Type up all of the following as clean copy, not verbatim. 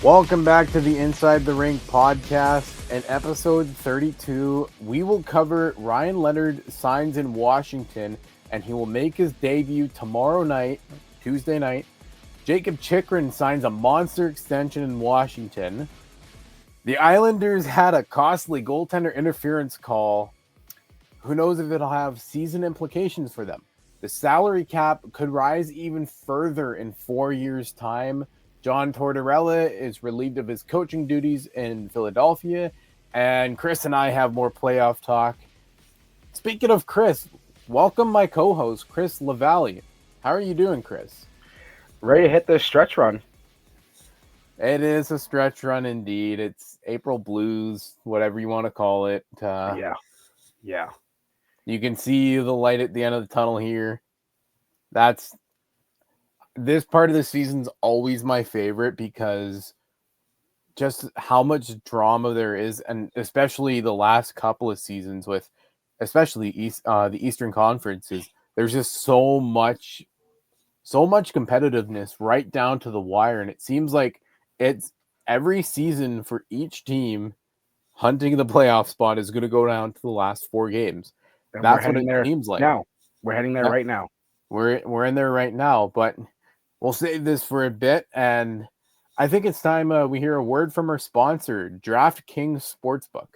Welcome back to the Inside the Rink podcast. In episode 32, we will cover Ryan Leonard signs in Washington, and he will make his debut tomorrow night, Tuesday night. Jacob Chychrun signs a monster extension in Washington. The Islanders had a costly goaltender interference call. Who knows if it'll have season implications for them? The salary cap could rise even further in 4 years' time. John Tortorella is relieved of his coaching duties in Philadelphia, and Chris and I have more playoff talk. Speaking of Chris, welcome my co-host, Chris LaValle. How are you doing, Chris? Ready to hit this stretch run. It is a stretch run indeed. It's April Blues, whatever you want to call it. Yeah. You can see the light at the end of the tunnel here. This part of the season's always my favorite because just how much drama there is, and especially the last couple of seasons with especially the Eastern Conferences, there's just so much competitiveness right down to the wire, and it seems like it's every season for each team hunting the playoff spot is going to go down to the last 4 games. And that's what it seems like. Now we're heading there right now. We're in there right now, but we'll save this for a bit, and I think it's time we hear a word from our sponsor, DraftKings Sportsbook.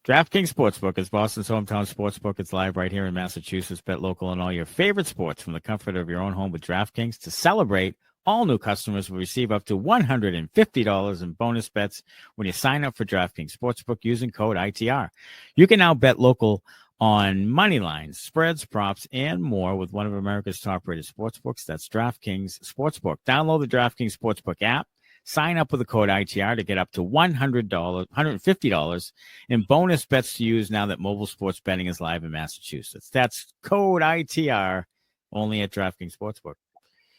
DraftKings Sportsbook is Boston's hometown sportsbook. It's live right here in Massachusetts. Bet local on all your favorite sports from the comfort of your own home with DraftKings. To celebrate, all new customers will receive up to $150 in bonus bets when you sign up for DraftKings Sportsbook using code ITR. You can now bet local on money lines, spreads, props, and more with one of America's top-rated sportsbooks. That's DraftKings Sportsbook. Download the DraftKings Sportsbook app. Sign up with the code ITR to get up to $150 in bonus bets to use now that mobile sports betting is live in Massachusetts. That's code ITR only at DraftKings Sportsbook.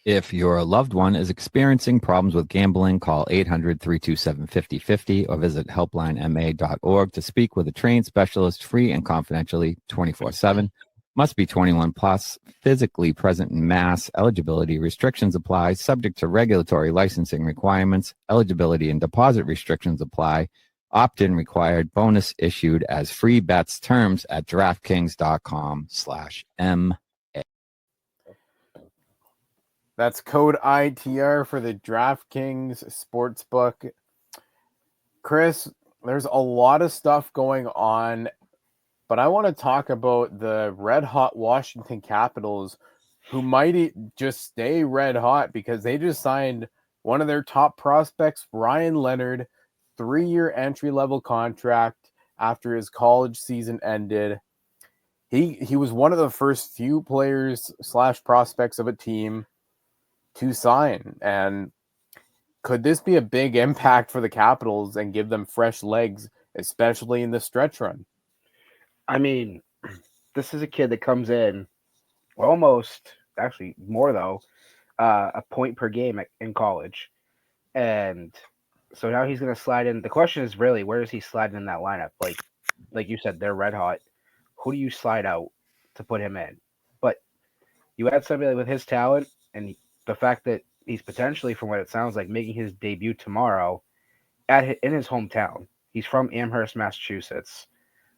If your loved one is experiencing problems with gambling, call 800-327-5050 or visit helplinema.org to speak with a trained specialist free and confidentially 24/7. Must be 21 plus, physically present in Mass. Eligibility restrictions apply, subject to regulatory licensing requirements. Eligibility and deposit restrictions apply. Opt-in required. Bonus issued as free bets. Terms at DraftKings.com/M. That's code ITR for the DraftKings Sportsbook. Chris, there's a lot of stuff going on, but I want to talk about the red-hot Washington Capitals, who might just stay red-hot because they just signed one of their top prospects, Ryan Leonard, 3-year entry-level contract after his college season ended. He was one of the first few players / prospects of a team to sign, and could this be a big impact for the Capitals and give them fresh legs, especially in the stretch run? I mean, this is a kid that comes in almost, actually more though, a point per game in college, and so now he's going to slide in. The question is really, where does he slide in that lineup? Like you said, they're red hot. Who do you slide out to put him in? But you add somebody with his talent and the fact that he's potentially, from what it sounds like, making his debut tomorrow in his hometown. He's from Amherst, Massachusetts.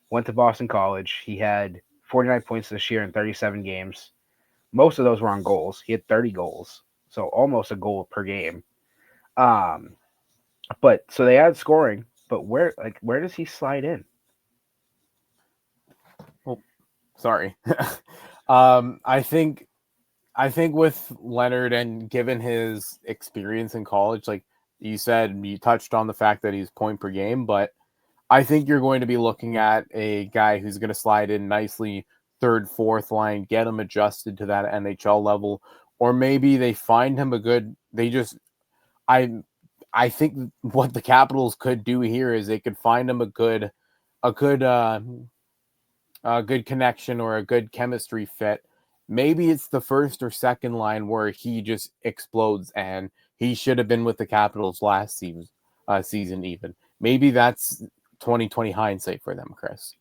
Went to Boston College. He had 49 points this year in 37 games. Most of those were on goals. He had 30 goals, so almost a goal per game. But so they add scoring, but where does he slide in? Oh, sorry. I think with Leonard, and given his experience in college, like you said, you touched on the fact that he's point per game, but I think you're going to be looking at a guy who's going to slide in nicely, third, fourth line, get him adjusted to that NHL level, or maybe they find him I think what the Capitals could do here is they could find him a good connection or a good chemistry fit. Maybe it's the first or second line where he just explodes, and he should have been with the Capitals last season even. Maybe that's 2020 hindsight for them, Chris.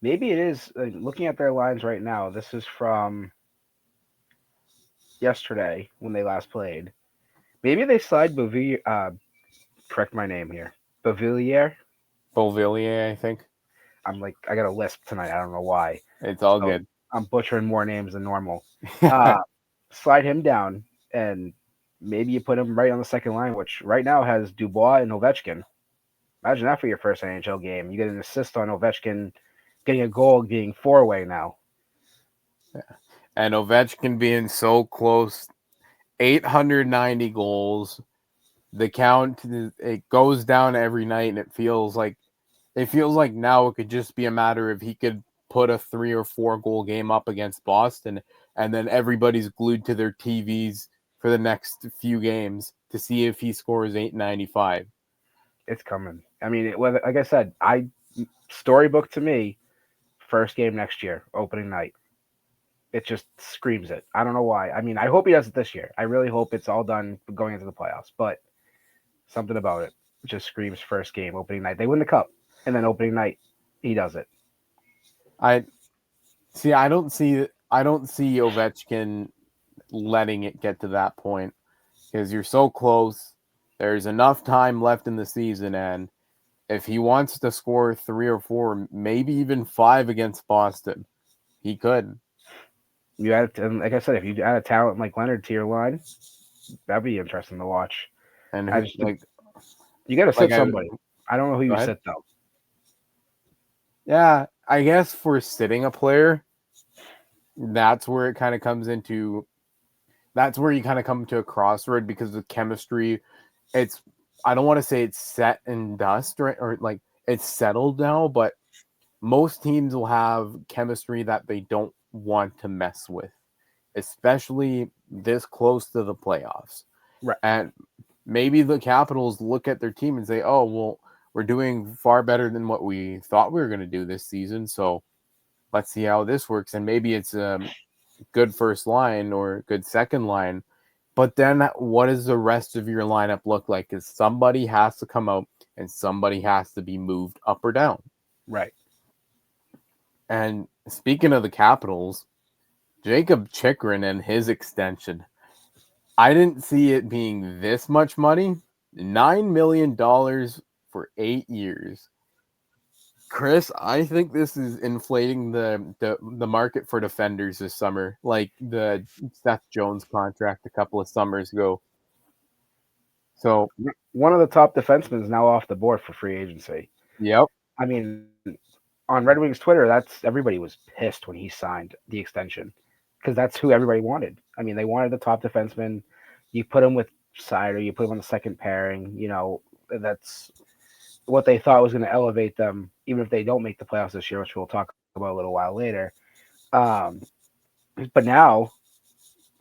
Maybe it is. Looking at their lines right now, this is from yesterday when they last played. Maybe they slide correct my name here. Bavillier. Beauvillier, I think. I got a lisp tonight. I don't know why. It's all So good. I'm butchering more names than normal. Slide him down, and maybe you put him right on the second line, which right now has Dubois and Ovechkin. Imagine that for your first NHL game. You get an assist on Ovechkin, getting a goal, being 4-way now. And Ovechkin being so close, 890 goals. The count, it goes down every night, and it feels like now it could just be a matter of he could put a 3 or 4 goal game up against Boston, and then everybody's glued to their TVs for the next few games to see if he scores 895. It's coming. I mean, like I said, storybook to me, first game next year, opening night. It just screams it. I don't know why. I mean, I hope he does it this year. I really hope it's all done going into the playoffs, but something about it just screams first game, opening night. They win the cup, and then opening night, he does it. I don't see Ovechkin letting it get to that point because you're so close. There's enough time left in the season, and if he wants to score 3 or 4, maybe even 5 against Boston, he could. You add, and like I said, if you add a talent like Leonard to your line, that'd be interesting to watch. And you got to sit somebody. I don't know who you sit though. Yeah, I guess for sitting a player, that's where it kind of comes into. That's where you kind of come to a crossroad because the chemistry. I don't want to say it's set in dust or like it's settled now, but most teams will have chemistry that they don't want to mess with, especially this close to the playoffs. Right. And maybe the Capitals look at their team and say, oh, well, we're doing far better than what we thought we were going to do this season. So let's see how this works. And maybe it's a good first line or good second line. But then what does the rest of your lineup look like? Because somebody has to come out and somebody has to be moved up or down. Right. And speaking of the Capitals, Jacob Chychrun and his extension. I didn't see it being this much money. $9 million for 8 years. Chris, I think this is inflating the market for defenders this summer, like the Seth Jones contract a couple of summers ago. So one of the top defensemen is now off the board for free agency. Yep. I mean, on Red Wings Twitter, everybody was pissed when he signed the extension because that's who everybody wanted. I mean, they wanted the top defenseman. You put him with Seider, you put him on the second pairing. You know, that's what they thought was going to elevate them, even if they don't make the playoffs this year, which we'll talk about a little while later. But now,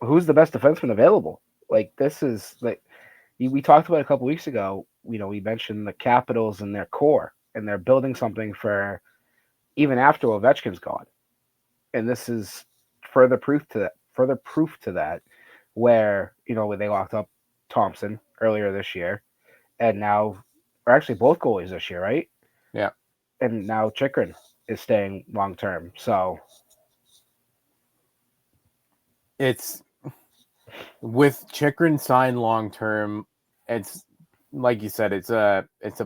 who's the best defenseman available? Like, this is like we talked about a couple weeks ago. You know, we mentioned the Capitals and their core, and they're building something for even after Ovechkin's gone. And this is further proof to that, where, you know, they locked up Thompson earlier this year, and now, or actually both goalies this year, right? Yeah. And now Chychrun is staying long term. So it's with Chychrun signed long term. It's like you said, it's a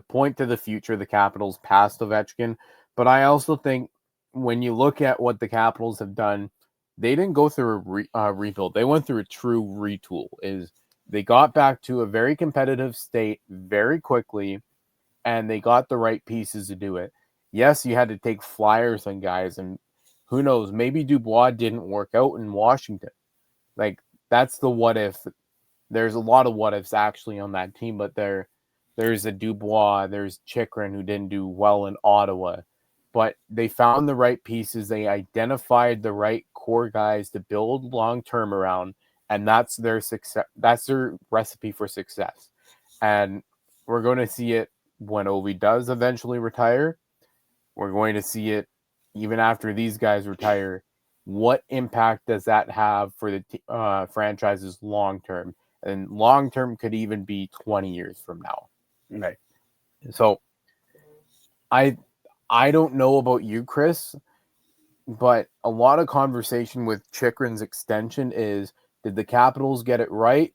point to the future. The Capitals past Ovechkin, but I also think when you look at what the Capitals have done, they didn't go through a rebuild. They went through a true retool. They got back to a very competitive state very quickly, and they got the right pieces to do it. Yes, you had to take flyers on guys, and who knows, maybe Dubois didn't work out in Washington. Like, that's the what if. There's a lot of what ifs actually on that team, but there's a Dubois, there's Chychrun who didn't do well in Ottawa. But they found the right pieces. They identified the right core guys to build long-term around, and that's their success. That's their recipe for success. And we're going to see it when Ovi does eventually retire. We're going to see it even after these guys retire. What impact does that have for the franchises long-term? And long-term could even be 20 years from now. Right. So I don't know about you, Chris, but a lot of conversation with Chychrun's extension is, did the Capitals get it right?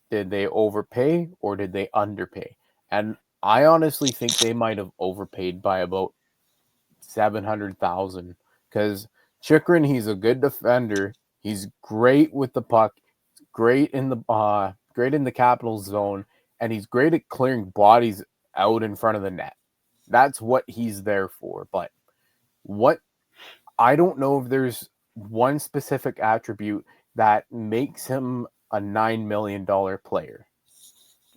Did they overpay or did they underpay? And I honestly think they might have overpaid by about 700,000 because Chikrin, he's a good defender. He's great with the puck, great in the capital zone, and he's great at clearing bodies out in front of the net. That's what he's there for. But what I don't know if there's one specific attribute that makes him a $9 million player.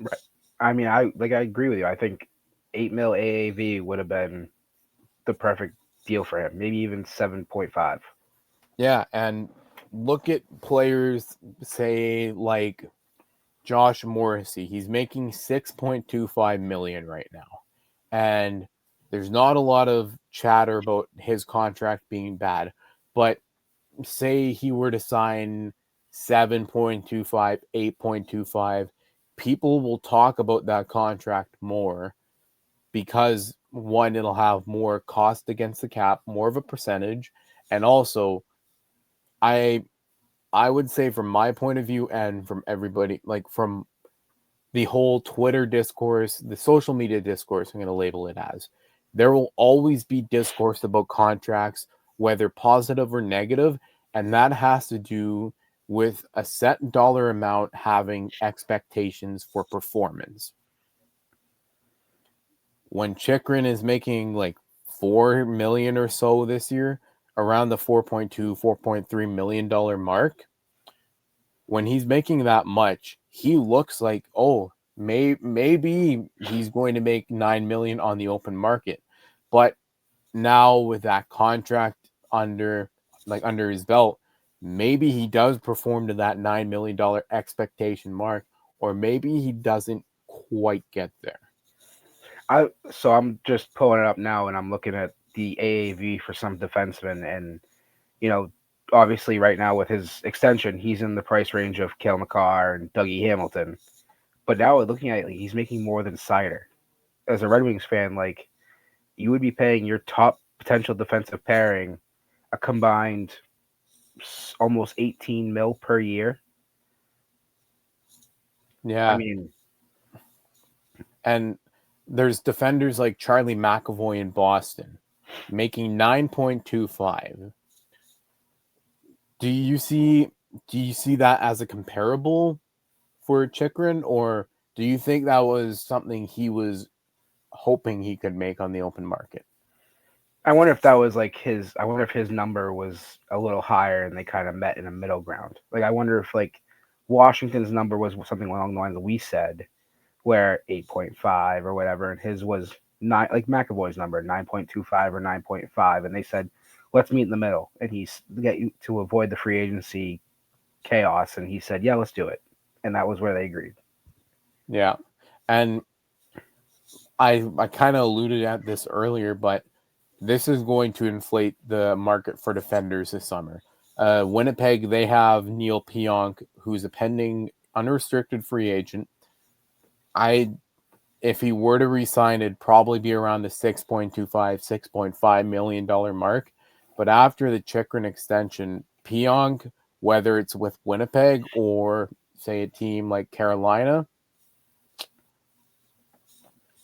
Right. I mean, I agree with you. I think 8 mil AAV would have been the perfect deal for him. Maybe even 7.5. Yeah, and look at players, say like Josh Morrissey. He's making $6.25 million right now, and there's not a lot of chatter about his contract being bad. But say he were to sign 7.25, 8.25, people will talk about that contract more because one, it'll have more cost against the cap, more of a percentage, and also I I would say from my point of view and from everybody, like from the whole Twitter discourse, the social media discourse, I'm going to label it as, there will always be discourse about contracts, whether positive or negative, and that has to do with a set dollar amount having expectations for performance. When Chikrin is making like 4 million or so this year, around the 4.2, $4.3 million mark, when he's making that much, he looks like, oh, maybe he's going to make 9 million on the open market. But now with that contract under his belt, maybe he does perform to that $9 million expectation mark, or maybe he doesn't quite get there. So I'm just pulling it up now, and I'm looking at the AAV for some defensemen, and obviously right now with his extension, he's in the price range of Cale Makar and Dougie Hamilton. But now looking at it, like, he's making more than Seider. As a Red Wings fan, like, you would be paying your top potential defensive pairing a combined almost 18 mil per year. Yeah. I mean, and there's defenders like Charlie McAvoy in Boston making 9.25. Do you see that as a comparable for Chikrin, or do you think that was something he was hoping he could make on the open market? I wonder if that was like his. I wonder if his number was a little higher and they kind of met in a middle ground. Like, I wonder if like Washington's number was something along the lines that we said, where 8.5 or whatever, and his was 9, like McAvoy's number 9.25 or 9.5, and they said, let's meet in the middle, and he's get you to avoid the free agency chaos, and he said, yeah, let's do it, and that was where they agreed. Yeah, and I kind of alluded at this earlier, but this is going to inflate the market for defenders this summer. Winnipeg, they have Neil Pionk, who's a pending unrestricted free agent. If he were to resign, it'd probably be around the $6.25-6.5 million mark. But after the Chikrin extension, Pionk, whether it's with Winnipeg or say a team like Carolina,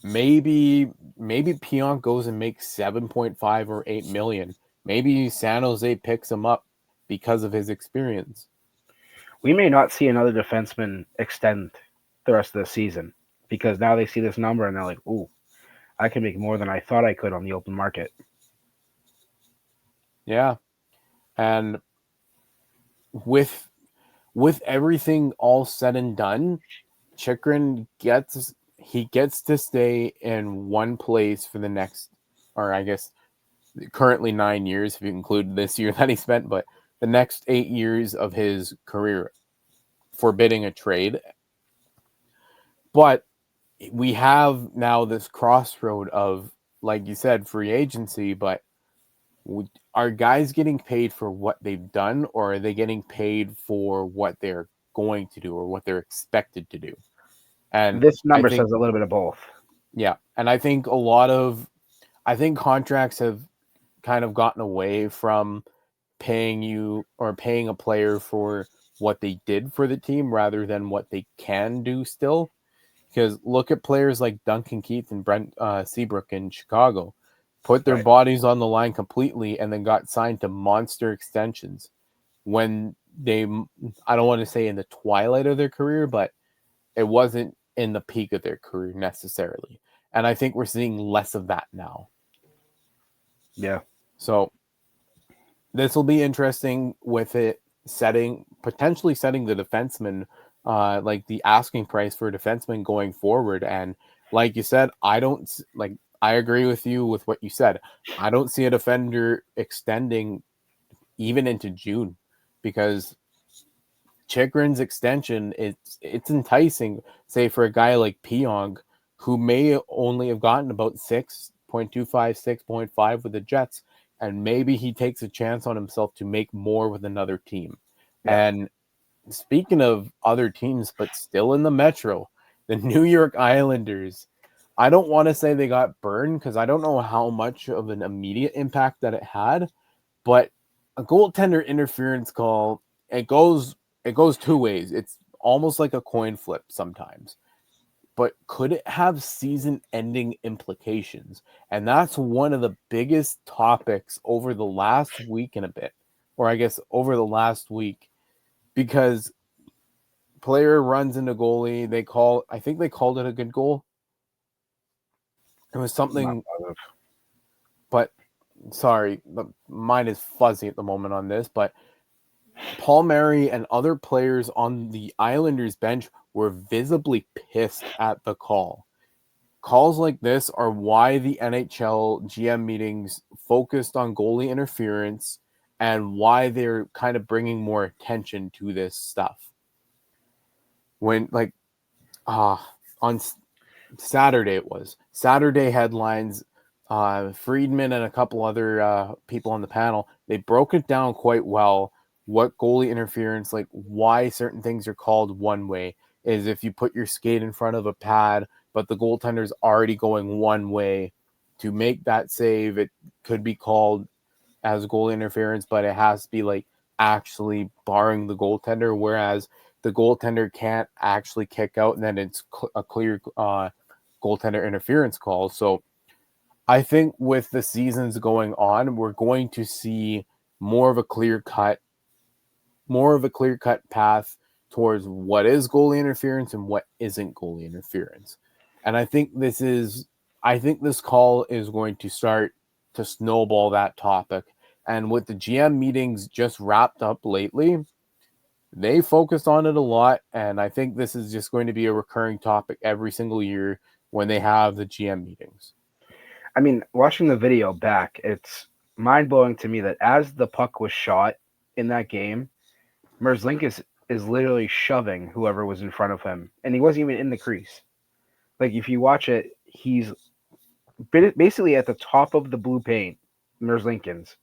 maybe Pionk goes and makes 7.5 or 8 million. Maybe San Jose picks him up because of his experience. We may not see another defenseman extend the rest of the season because now they see this number and they're like, ooh, I can make more than I thought I could on the open market. Yeah. And with everything all said and done, Chikrin gets to stay in one place for the next, or I guess currently 9 years, if you include this year that he spent, but the next 8 years of his career, forbidding a trade. But we have now this crossroad of, like you said, free agency, but are guys getting paid for what they've done, or are they getting paid for what they're going to do or what they're expected to do? And this number says a little bit of both. Yeah. And I think contracts have kind of gotten away from paying a player for what they did for the team rather than what they can do still. Because look at players like Duncan Keith and Brent Seabrook in Chicago, put their Right. bodies on the line completely and then got signed to monster extensions when they, I don't want to say in the twilight of their career, but it wasn't in the peak of their career necessarily. And I think we're seeing less of that now. Yeah. So this will be interesting with it potentially setting the defenseman, like the asking price for a defenseman going forward. And like you said, I agree with you with what you said. I don't see a defender extending even into June because Chikrin's extension, it's enticing, say, for a guy like Pionk, who may only have gotten about 6.25, 6.5 with the Jets, and maybe he takes a chance on himself to make more with another team. Yeah. And speaking of other teams, but still in the Metro, the New York Islanders, I don't want to say they got burned because I don't know how much of an immediate impact that it had, but a goaltender interference call, it goes two ways. It's almost like a coin flip sometimes. But could it have season-ending implications? And that's one of the biggest topics over the last week and a bit, or I guess over the last week, because player runs into goalie. I think they called it a good goal. It was something, but sorry, mine is fuzzy at the moment on this, but Paul Murray and other players on the Islanders bench were visibly pissed at the call. Calls like this are why the NHL GM meetings focused on goalie interference and why they're kind of bringing more attention to this stuff. When, on Saturday Saturday headlines, Friedman and a couple other people on the panel, they broke it down quite well. What goalie interference, like why certain things are called one way, is if you put your skate in front of a pad, but the goaltender's already going one way to make that save, it could be called as goalie interference, but it has to be like actually barring the goaltender, whereas the goaltender can't actually kick out, and then it's a clear goaltender interference call. So I think with the seasons going on, we're going to see more of a clear cut path towards what is goalie interference and what isn't goalie interference. And I think this call is going to start to snowball that topic. And with the GM meetings just wrapped up lately, they focused on it a lot. And I think this is just going to be a recurring topic every single year when they have the GM meetings. I mean, watching the video back, it's mind-blowing to me that as the puck was shot in that game, Merzlikins is literally shoving whoever was in front of him, and he wasn't even in the crease. Like, if you watch it, he's basically at the top of the blue paint, Merzlikins,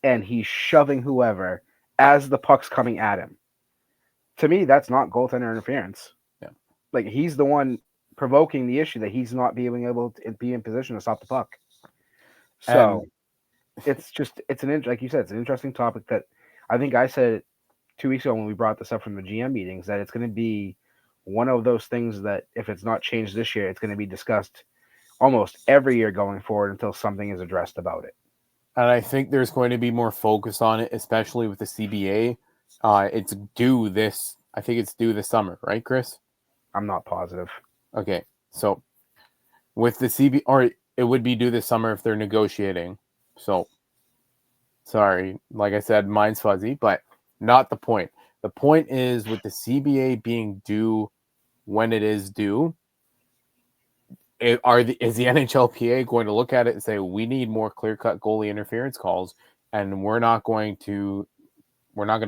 and he's shoving whoever as the puck's coming at him. To me, that's not goaltender interference. Yeah. Like, he's the one provoking the issue that he's not being able to be in position to stop the puck. So it's like you said, it's an interesting topic that I think I said 2 weeks ago when we brought this up from the GM meetings, that it's going to be one of those things that if it's not changed this year, it's going to be discussed almost every year going forward until something is addressed about it. And I think there's going to be more focus on it, especially with the CBA. I think it's due this summer, right, Chris? I'm not positive. Okay, so with the CBA, or it would be due this summer if they're negotiating. So, sorry, like I said, mine's fuzzy, but not the point. The point is with the CBA being due when it is due, is the NHLPA going to look at it and say, we need more clear-cut goalie interference calls, and we're not going to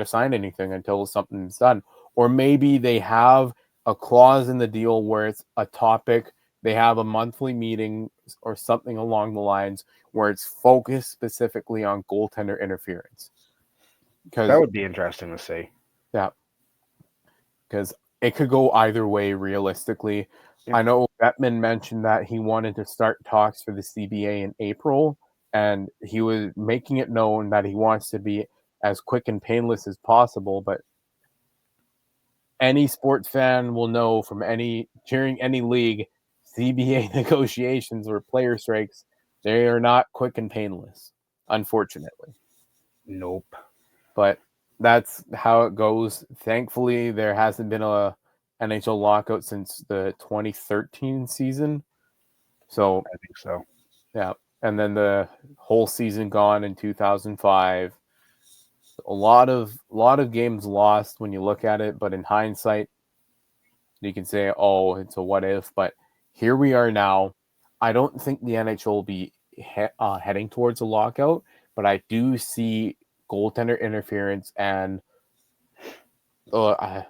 sign anything until something's done? Or maybe they have a clause in the deal where it's a topic, they have a monthly meeting or something along the lines where it's focused specifically on goaltender interference. That would be interesting to see. Yeah. Because it could go either way realistically. Yeah. I know Bettman mentioned that he wanted to start talks for the CBA in April, and he was making it known that he wants to be as quick and painless as possible, but any sports fan will know from during any league, CBA negotiations or player strikes, they are not quick and painless, unfortunately. Nope. But that's how it goes. Thankfully, there hasn't been a NHL lockout since the 2013 season. So I think so. yeah, and then the whole season gone in 2005. A lot of games lost when you look at it, but in hindsight, you can say, "Oh, it's a what if." But here we are now. I don't think the NHL will be heading towards a lockout, but I do see goaltender interference and the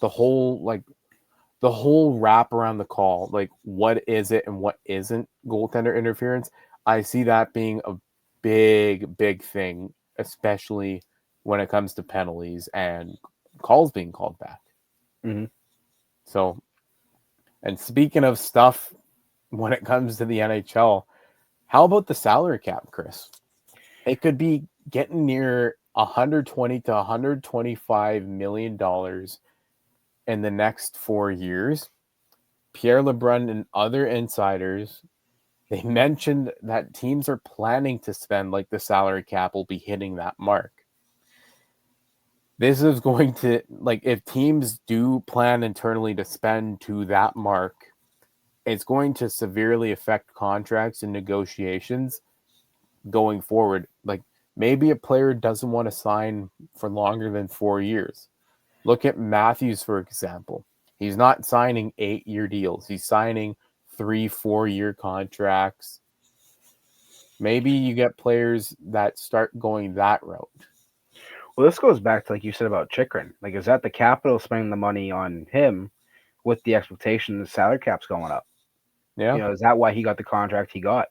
whole wrap around the call, like what is it and what isn't goaltender interference. I see that being a big thing, especially when it comes to penalties and calls being called back. Mm-hmm. So, and speaking of stuff when it comes to the NHL, how about the salary cap, Chris? It could be getting near 120 to 125 million dollars in the next 4 years. Pierre LeBrun and other insiders, they mentioned that teams are planning to spend like the salary cap will be hitting that mark. This is going to, like, if teams do plan internally to spend to that mark, it's going to severely affect contracts and negotiations going forward. Like, maybe a player doesn't want to sign for longer than 4 years. Look at Matthews, for example. He's not signing 8-year deals. He's signing 3-4-year contracts. Maybe you get players that start going that route. Well, this goes back to, like you said about Chikrin. Like, is that the Capital spending the money on him with the expectation the salary cap's going up? Yeah. You know, is that why he got the contract he got?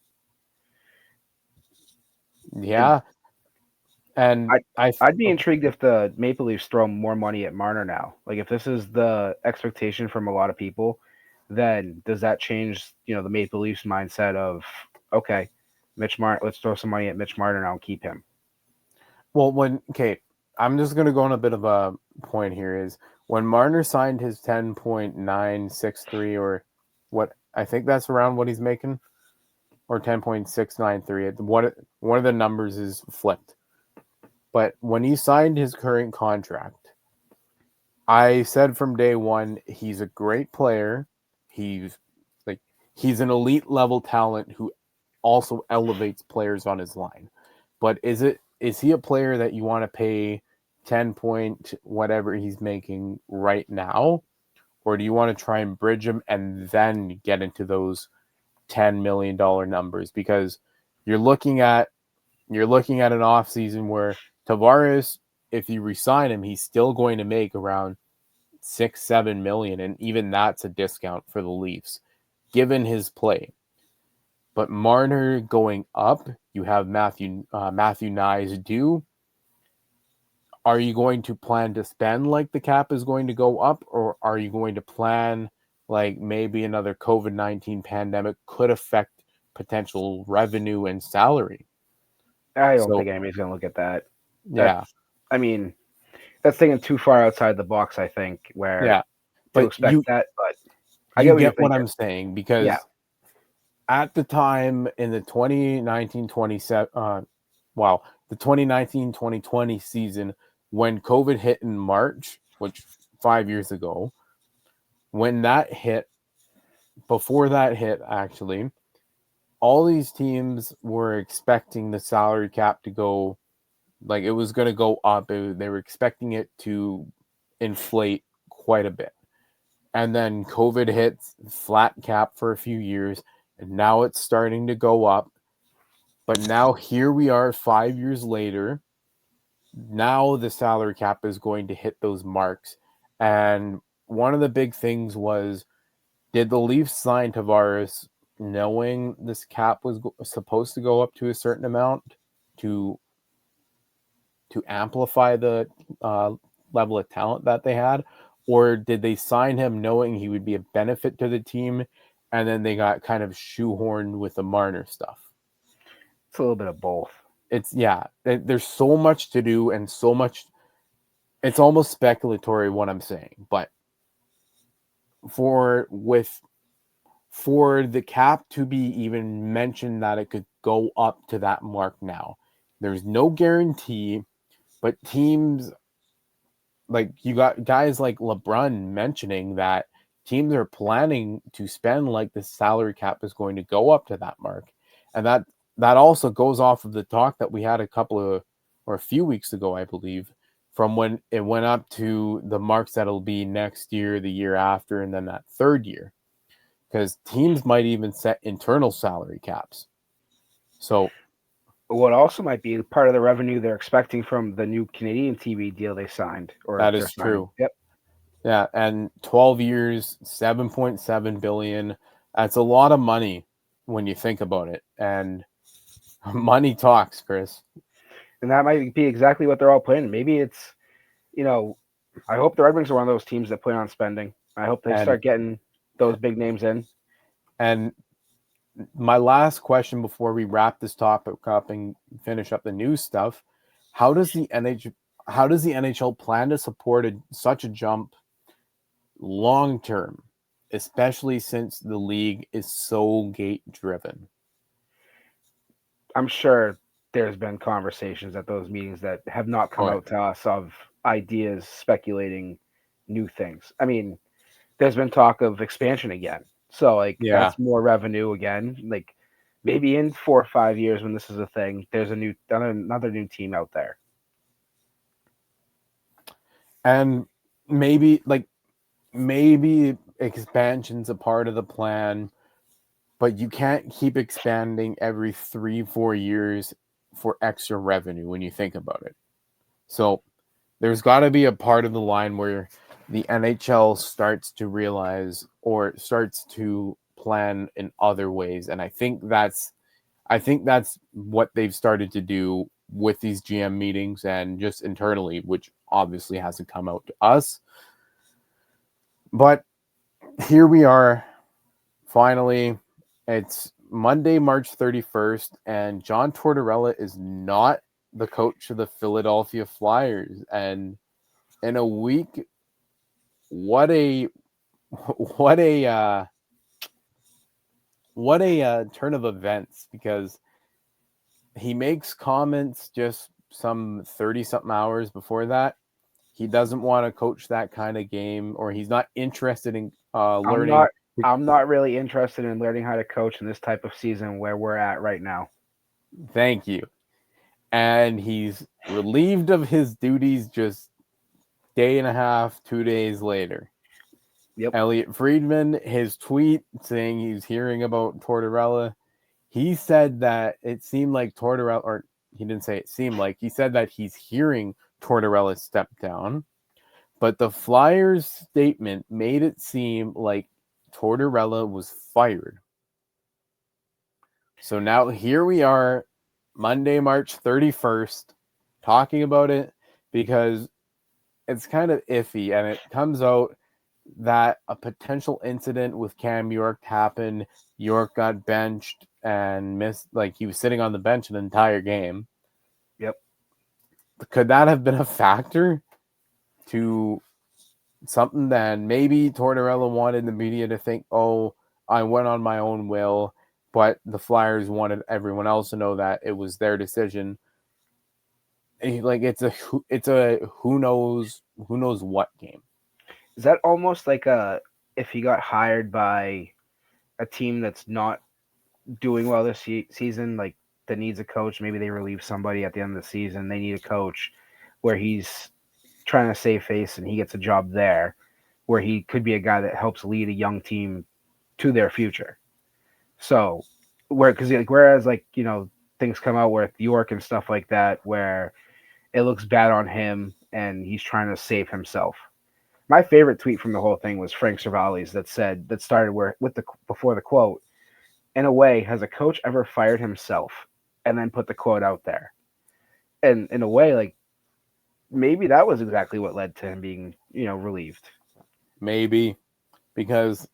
Yeah. And I'd be intrigued if the Maple Leafs throw more money at Marner now. Like, if this is the expectation from a lot of people, then does that change, the Maple Leafs mindset of, okay, Mitch Marner, let's throw some money at Mitch Marner now and keep him? Well, I'm just going to go on a bit of a point here is when Marner signed his 10.963 or what, I think that's around what he's making, or 10.693. One of the numbers is flipped. But when he signed his current contract, I said from day one, he's a great player. He's an elite level talent who also elevates players on his line. But is he a player that you want to pay 10 point whatever he's making right now? Or do you want to try and bridge him and then get into those $10 million numbers? Because you're looking at an offseason where Tavares, if you resign him, he's still going to make around 6-7 million, and even that's a discount for the Leafs, given his play. But Marner going up, you have Matthew Nyes due. Are you going to plan to spend like the cap is going to go up, or are you going to plan like maybe another COVID-19 pandemic could affect potential revenue and salary? I don't think anybody's going to look at that. Yeah. I mean, that's thinking too far outside the box, I think, where to expect that. But I get what I'm saying, because at the time in the 2019-2020 season, when COVID hit in March, which 5 years ago, when that hit, before that hit, actually, all these teams were expecting the salary cap to go, like it was going to go up. They were expecting it to inflate quite a bit. And then COVID hits, flat cap for a few years, and now it's starting to go up. But now here we are 5 years later. Now the salary cap is going to hit those marks. And one of the big things was, did the Leafs sign Tavares knowing this cap was supposed to go up to a certain amount to amplify the level of talent that they had? Or did they sign him knowing he would be a benefit to the team, and then they got kind of shoehorned with the Marner stuff? It's a little bit of both. There's so much to do and so much. It's almost speculatory what I'm saying, but for the cap to be even mentioned that it could go up to that mark now. There's no guarantee, but teams like you got guys like LeBron mentioning that teams are planning to spend like the salary cap is going to go up to that mark. And that also goes off of the talk that we had a few weeks ago, I believe, from when it went up to the marks that'll be next year, the year after, and then that third year. Because teams might even set internal salary caps. So what also might be part of the revenue they're expecting from the new Canadian TV deal they signed. Or that they're is signing. true. Yep. Yeah, and 12 years, 7.7 billion. That's a lot of money when you think about it. And money talks, Chris. And that might be exactly what they're all planning. Maybe it's, I hope the Red Wings are one of those teams that plan on spending. I hope they start getting those big names in. And my last question before we wrap this topic up and finish up the news stuff, how does the NHL plan to support such a jump long term, especially since the league is so gate driven? I'm sure there's been conversations at those meetings that have not come out to us of ideas speculating new things. I mean, there's been talk of expansion again. So that's more revenue again. Like maybe in 4 or 5 years when this is a thing, there's another new team out there. And maybe expansion's a part of the plan, but you can't keep expanding every 3-4 years for extra revenue when you think about it. So there's got to be a part of the line where the NHL starts to realize or starts to plan in other ways. And I think that's what they've started to do with these GM meetings and just internally, which obviously hasn't come out to us. But here we are. Finally, it's Monday, March 31st, and John Tortorella is not the coach of the Philadelphia Flyers. And in a week, what a turn of events, because he makes comments just some 30-something hours before that. He doesn't want to coach that kind of game, or he's not interested in learning. I'm not really interested in learning how to coach in this type of season where we're at right now. Thank you. And he's relieved of his duties just day and a half, 2 days later. Yep. Elliot Friedman, his tweet saying he's hearing about Tortorella, he said that it seemed like Tortorella, or he didn't say it seemed like, he said that he's hearing Tortorella step down. But the Flyers statement made it seem like Tortorella was fired. So now here we are, Monday, March 31st, talking about it because it's kind of iffy, and it comes out that a potential incident with Cam York happened. York got benched and missed, like he was sitting on the bench an entire game. Yep. Could that have been a factor to something that maybe Tortorella wanted the media to think, oh, I went on my own will, but the Flyers wanted everyone else to know that it was their decision? Like it's a who knows what game. Is that almost like if he got hired by a team that's not doing well this season, like that needs a coach, maybe they relieve somebody at the end of the season, they need a coach where he's trying to save face and he gets a job there where he could be a guy that helps lead a young team to their future. So whereas things come out with York and stuff like that where it looks bad on him and he's trying to save himself. My favorite tweet from the whole thing was Frank Cervalli's that started before the quote, in a way, has a coach ever fired himself? And then put the quote out there. And in a way, like maybe that was exactly what led to him being, relieved. Maybe because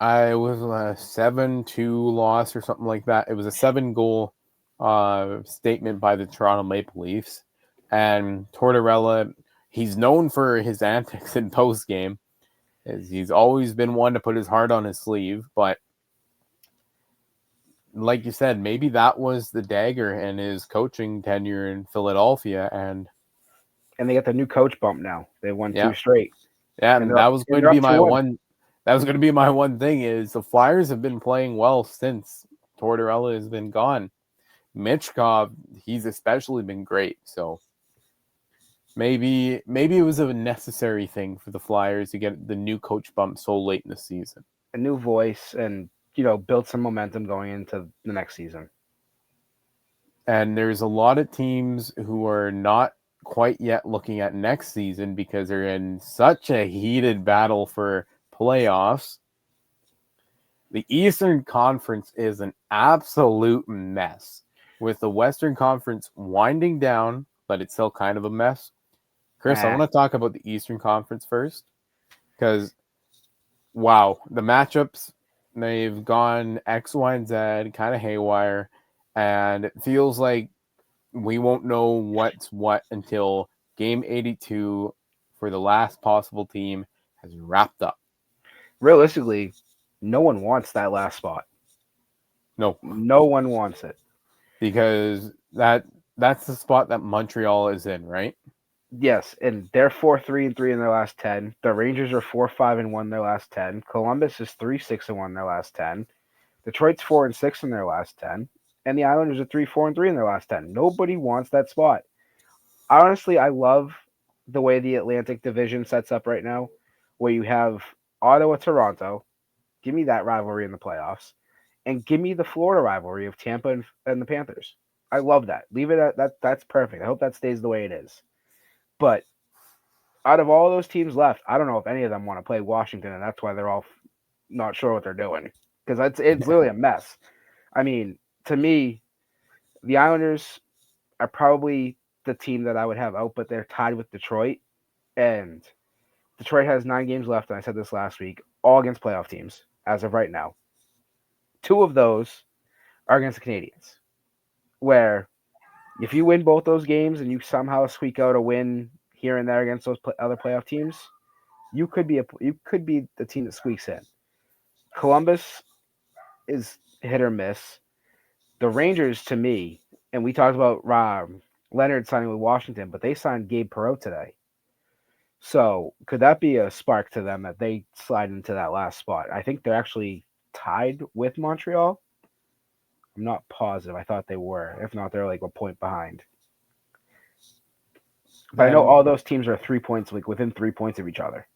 I was a 7-2 loss or something like that. It was a 7-goal statement by the Toronto Maple Leafs. And Tortorella, he's known for his antics in post-game. He's always been one to put his heart on his sleeve, but like you said, maybe that was the dagger in his coaching tenure in Philadelphia, and they got the new coach bump now. They won Yeah. 2 straight. yeah, And and they're that up- was and going they're to be up my 2-1. one. That was going to be my one thing is the Flyers have been playing well since Tortorella has been gone. Mitchkov, he's especially been great. So maybe it was a necessary thing for the Flyers to get the new coach bump so late in the season. A new voice and, build some momentum going into the next season. And there's a lot of teams who are not quite yet looking at next season because they're in such a heated battle for playoffs. The Eastern Conference is an absolute mess, with the Western Conference winding down, but it's still kind of a mess. Chris, I want to talk about the Eastern Conference first, because, wow, the matchups, they've gone X, Y, and Z, kind of haywire, and it feels like we won't know what's what until Game 82 for the last possible team has wrapped up. Realistically, no one wants that last spot. No one wants it. Because that's the spot that Montreal is in, right? Yes, and they're 4-3-3 in their last 10. The Rangers are 4-5-1 in their last 10. Columbus is 3-6-1 in their last 10. Detroit's 4-6 in their last 10. And the Islanders are 3-4-3 in their last 10. Nobody wants that spot. Honestly, I love the way the Atlantic Division sets up right now, where you have Ottawa, Toronto. Give me that rivalry in the playoffs. And give me the Florida rivalry of Tampa and the Panthers. I love that. Leave it at that. That's perfect. I hope that stays the way it is. But out of all those teams left, I don't know if any of them want to play Washington, and that's why they're all not sure what they're doing. Because it's literally a mess. I mean, to me, the Islanders are probably the team that I would have out, but they're tied with Detroit. And Detroit has 9 games left, and I said this last week, all against playoff teams as of right now. 2 of those are against the Canadiens, where if you win both those games and you somehow squeak out a win here and there against those other playoff teams, you could be the team that squeaks in. Columbus is hit or miss. The Rangers, to me, and we talked about Leonard signing with Washington, but they signed Gabe Perreault today. So could that be a spark to them that they slide into that last spot? I think they're actually tied with Montreal. I'm not positive. I thought they were. If not, they're like a point behind. But I know all those teams are 3 points, like within 3 points of each other.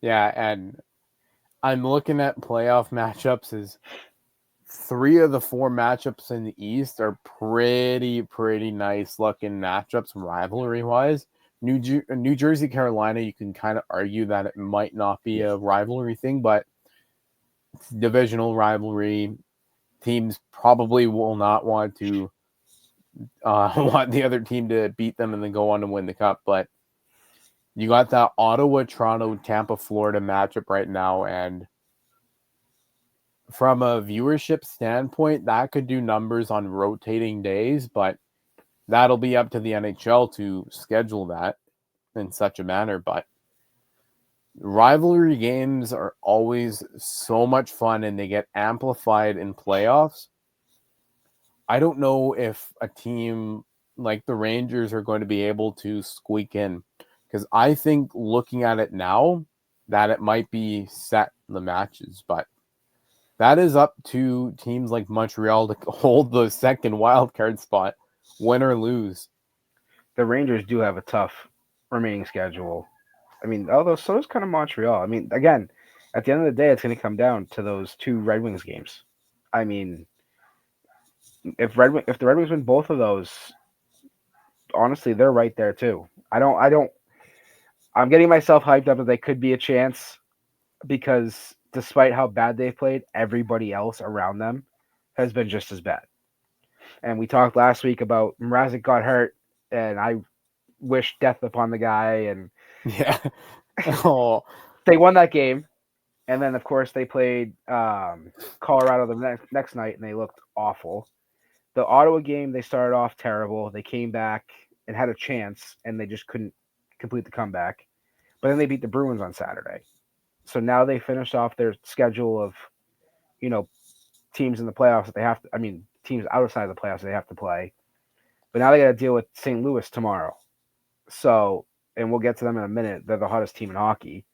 Yeah, and I'm looking at playoff matchups as 3 of the 4 matchups in the East are pretty nice looking matchups rivalry wise. New Jersey, Carolina, you can kind of argue that it might not be a rivalry thing, but it's divisional rivalry. Teams probably will not want to want the other team to beat them and then go on to win the cup. But you got that Ottawa, Toronto, Tampa, Florida matchup right now, and from a viewership standpoint, that could do numbers on rotating days, but that'll be up to the NHL to schedule that in such a manner. But rivalry games are always so much fun and they get amplified in playoffs. I don't know if a team like the Rangers are going to be able to squeak in, because I think looking at it now that it might be set in the matches, but that is up to teams like Montreal to hold the second wild card spot, win or lose. The Rangers do have a tough remaining schedule. I mean, although so does kind of Montreal. I mean, again, at the end of the day, it's going to come down to those 2 Red Wings games. I mean, if the Red Wings win both of those, honestly, they're right there too. I'm getting myself hyped up that they could be a chance because despite how bad they've played, everybody else around them has been just as bad. And we talked last week about Mrazek got hurt, and I wish death upon the guy. And Yeah. Oh, they won that game. And then, of course, they played Colorado the next night, and they looked awful. The Ottawa game, they started off terrible. They came back and had a chance, and they just couldn't complete the comeback. But then they beat the Bruins on Saturday. So now they finished off their schedule of, teams in the playoffs that they have to. I mean, teams outside the playoffs they have to play. But now they got to deal with St. Louis tomorrow. So, and we'll get to them in a minute. They're the hottest team in hockey.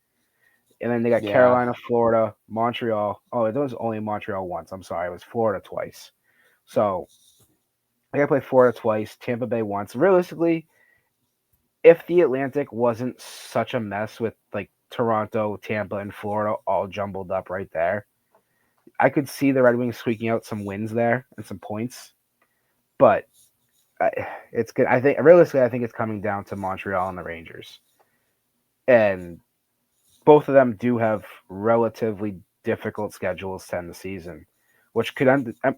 And then they got Carolina, Florida, Montreal. Oh, it was only Montreal once. I'm sorry. It was Florida twice. So they got to play Florida twice, Tampa Bay once. Realistically, if the Atlantic wasn't such a mess with like Toronto, Tampa, and Florida all jumbled up right there, I could see the Red Wings squeaking out some wins there and some points. But it's good. I think realistically, I think it's coming down to Montreal and the Rangers, and both of them do have relatively difficult schedules to end the season, which could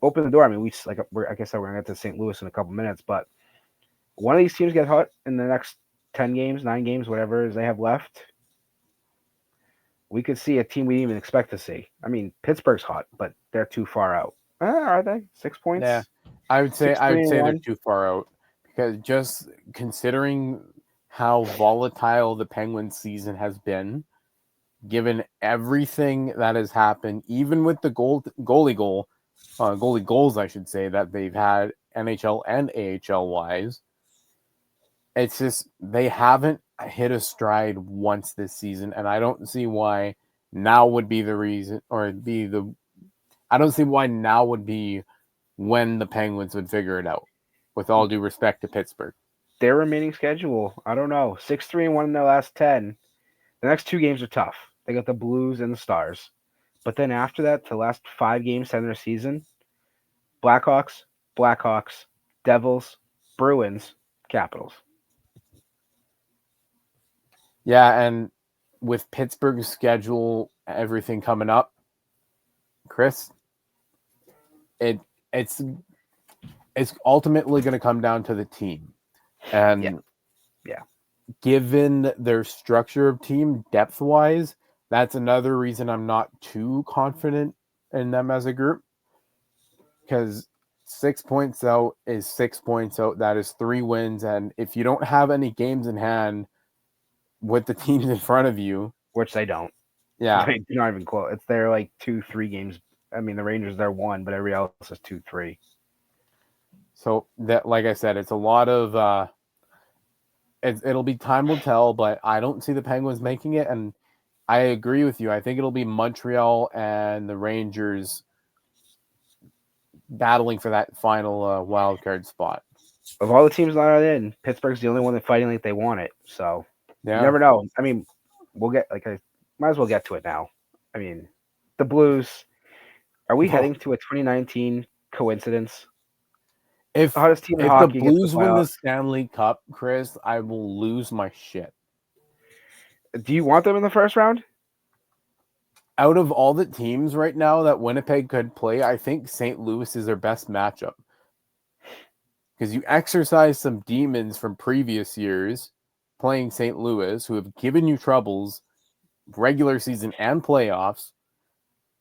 open the door. I mean, like I said, we're gonna get to St. Louis in a couple minutes, but one of these teams get hot in the next 10 games, 9 games, whatever they have left. We could see a team we didn't even expect to see. I mean, Pittsburgh's hot, but they're too far out. Are they 6 points? Yeah, I would say they're 1. too far out because just considering how volatile the Penguins season has been, given everything that has happened, even with the goalie goals, I should say, that they've had NHL and AHL wise, it's just they haven't hit a stride once this season, and I don't see why now would be the reason, I don't see why now would be when the Penguins would figure it out, with all due respect to Pittsburgh. Their remaining schedule, I don't know, 6-3-1 in their last 10. The next 2 games are tough. They got the Blues and the Stars. But then after that, the last 5 games to end their season, Blackhawks, Devils, Bruins, Capitals. Yeah, and with Pittsburgh's schedule, everything coming up, Chris, it's ultimately going to come down to the team. And yeah. Given their structure of team depth-wise, that's another reason I'm not too confident in them as a group. Because 6 points out is 6 points out. That is 3 wins. And if you don't have any games in hand with the teams in front of you, which they don't. Yeah. They're not even close. It's they're like 2-3 games. I mean, the Rangers, they're 1, but everybody else is 2-3. So that, like I said, it's a lot of it'll be time will tell, but I don't see the Penguins making it, and I agree with you. I think it'll be Montreal and the Rangers battling for that final wild card spot. Of all the teams not in, Pittsburgh's the only one that's fighting like they want it. So you never know. I mean, we'll get I might as well get to it now. I mean, the Blues. Are we heading to a 2019 coincidence? If the hottest team in if hockey the Blues gets the win the playoffs, Stanley Cup, Chris, I will lose my shit. do you want them in the first round? Out of all the teams right now that Winnipeg could play, I think St. Louis is their best matchup. Because you exercise some demons from previous years playing St. Louis who have given you troubles regular season and playoffs.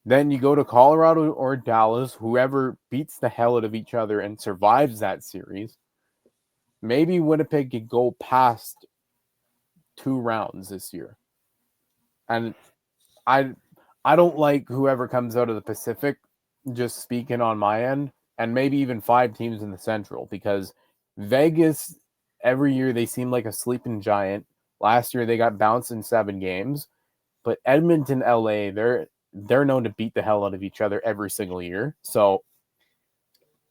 Then you go to Colorado or Dallas, whoever beats the hell out of each other and survives that series. Maybe Winnipeg could go past 2 rounds this year. And I don't like whoever comes out of the Pacific, just speaking on my end, and maybe even 5 teams in the Central, because Vegas, every year they seem like a sleeping giant. Last year they got bounced in 7 games. But Edmonton, LA, they're known to beat the hell out of each other every single year. So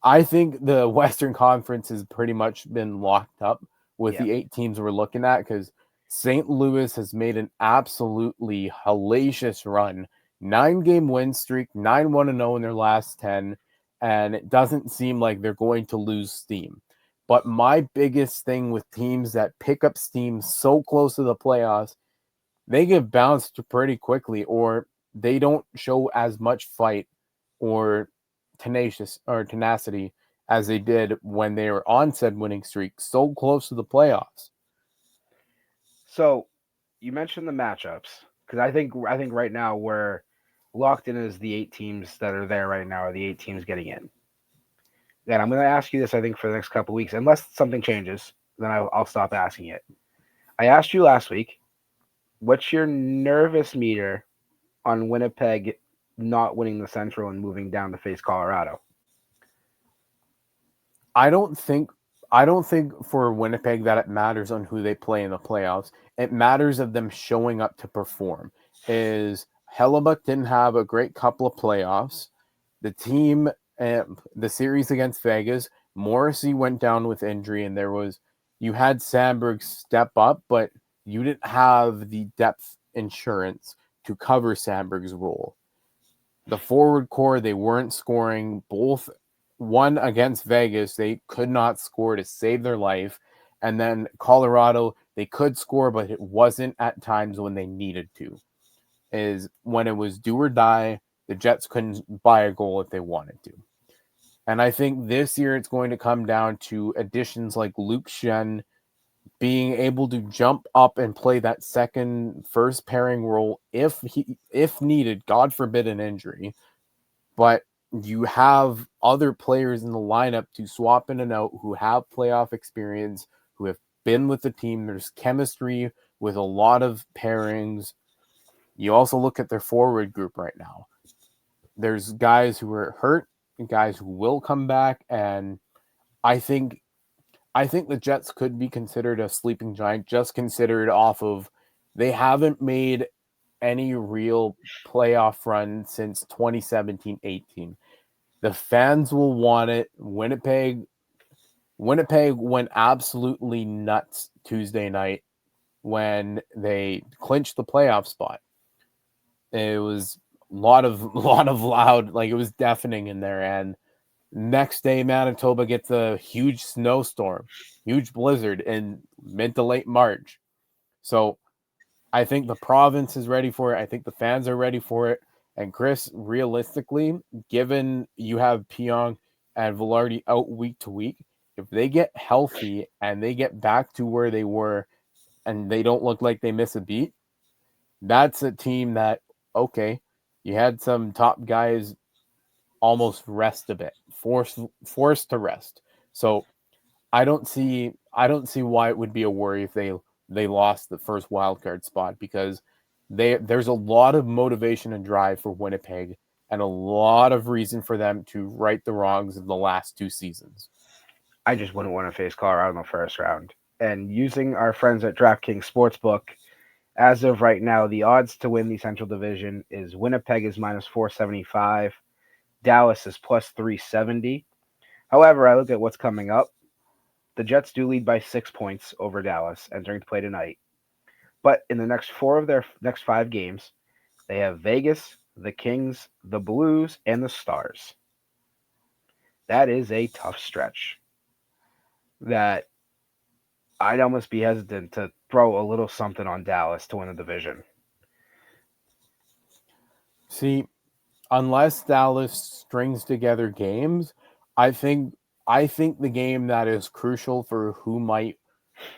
I think the Western Conference has pretty much been locked up with the 8 teams we're looking at, because St. Louis has made an absolutely hellacious run. 9-game win streak, 9-1-0 in their last 10, and it doesn't seem like they're going to lose steam. But my biggest thing with teams that pick up steam so close to the playoffs, they get bounced pretty quickly, or they don't show as much fight or tenacity as they did when they were on said winning streak so close to the playoffs. So you mentioned the matchups, because I think right now we're locked in as the 8 teams that are there right now are the 8 teams getting in. Then I'm going to ask you this, I think, for the next couple of weeks, unless something changes, then I'll stop asking it. I asked you last week, what's your nervous meter on Winnipeg not winning the Central and moving down to face Colorado? I don't think for Winnipeg that it matters on who they play in the playoffs. It matters of them showing up to perform. Is Hellebuck didn't have a great couple of playoffs. The team, the series against Vegas, Morrissey went down with injury, and you had Sandberg step up, but you didn't have the depth insurance to cover Sandberg's role. The forward core, they weren't scoring. Both one against Vegas, they could not score to save their life. And then Colorado, they could score, but it wasn't at times when they needed to. Is when it was do or die, the Jets couldn't buy a goal if they wanted to. And I think this year it's going to come down to additions like Luke Shen being able to jump up and play that first pairing role if needed, God forbid an injury. But you have other players in the lineup to swap in and out who have playoff experience, who have been with the team. There's chemistry with a lot of pairings. You also look at their forward group right now. There's guys who are hurt and guys who will come back, and I think the Jets could be considered a sleeping giant, just considered off of they haven't made any real playoff run since 2017-18. The fans will want it. Winnipeg went absolutely nuts Tuesday night when they clinched the playoff spot. It was a lot of loud, like it was deafening in there. And next day, Manitoba gets a huge snowstorm, huge blizzard in mid to late March. So I think the province is ready for it. I think the fans are ready for it. And Chris, realistically, given you have Pionk and Velarde out week to week, if they get healthy and they get back to where they were and they don't look like they miss a beat, that's a team that, okay, you had some top guys almost rest a bit, forced to rest. So I don't see why it would be a worry if they lost the first wild card spot, because there's a lot of motivation and drive for Winnipeg and a lot of reason for them to right the wrongs of the last two seasons. I just wouldn't want to face Colorado in the first round. And using our friends at DraftKings Sportsbook, as of right now, the odds to win the Central Division is Winnipeg is minus 475, Dallas is plus 370. However, I look at what's coming up. The Jets do lead by 6 points over Dallas entering the play tonight. But in the next 4 of their next 5 games, they have Vegas, the Kings, the Blues, and the Stars. That is a tough stretch that I'd almost be hesitant to throw a little something on Dallas to win the division. See, unless Dallas strings together games, I think the game that is crucial for who might,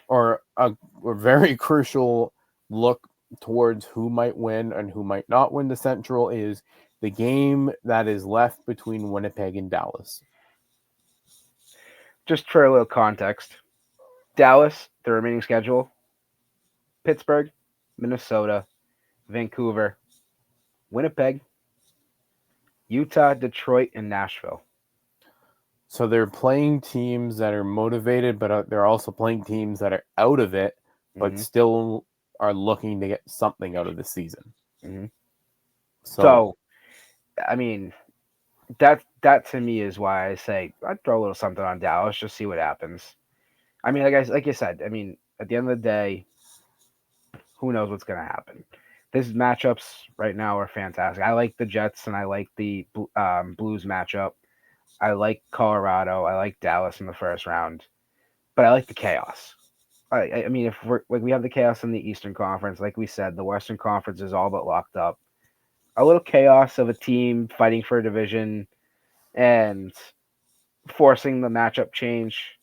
or a very crucial look towards who might win and who might not win the Central, is the game that is left between Winnipeg and Dallas. Just for a little context, Dallas, the remaining schedule, Pittsburgh, Minnesota, Vancouver, Winnipeg, Utah, Detroit, and Nashville. So they're playing teams that are motivated, but they're also playing teams that are out of it, but still are looking to get something out of the season. Mm-hmm. So, I mean, that to me is why I say I'd throw a little something on Dallas, just see what happens. I mean, like you said, I mean, at the end of the day, who knows what's going to happen? These matchups right now are fantastic. I like the Jets and I like the Blues matchup. I like Colorado. I like Dallas in the first round, but I like the chaos. I mean, if we have the chaos in the Eastern Conference, like we said, the Western Conference is all but locked up. A little chaos of a team fighting for a division and forcing the matchup change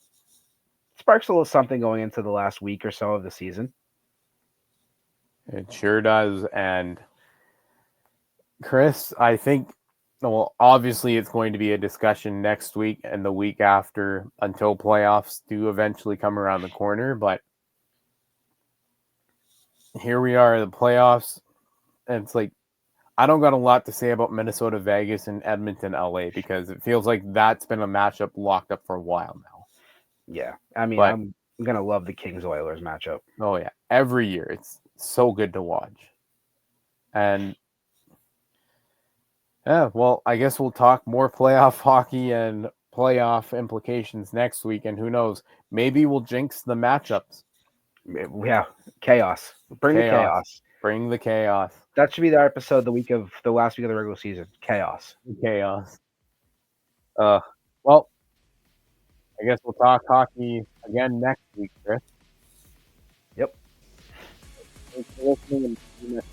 sparks a little something going into the last week or so of the season. It sure does. And Chris, I think, well, obviously it's going to be a discussion next week and the week after until playoffs do eventually come around the corner. But here we are, the playoffs. And it's like, I don't got a lot to say about Minnesota, Vegas, and Edmonton, LA, because it feels like that's been a matchup locked up for a while now. Yeah, I mean, But- I'm gonna love the Kings Oilers matchup. Oh yeah, every year it's so good to watch. And yeah, well, I guess we'll talk more playoff hockey and playoff implications next week, and who knows, maybe we'll jinx the matchups. Yeah, chaos. Bring the chaos. Bring the chaos. That should be our episode the last week of the regular season. Chaos. Chaos. Well, I guess we'll talk hockey again next week, Chris. Yep. Thanks for listening and see you next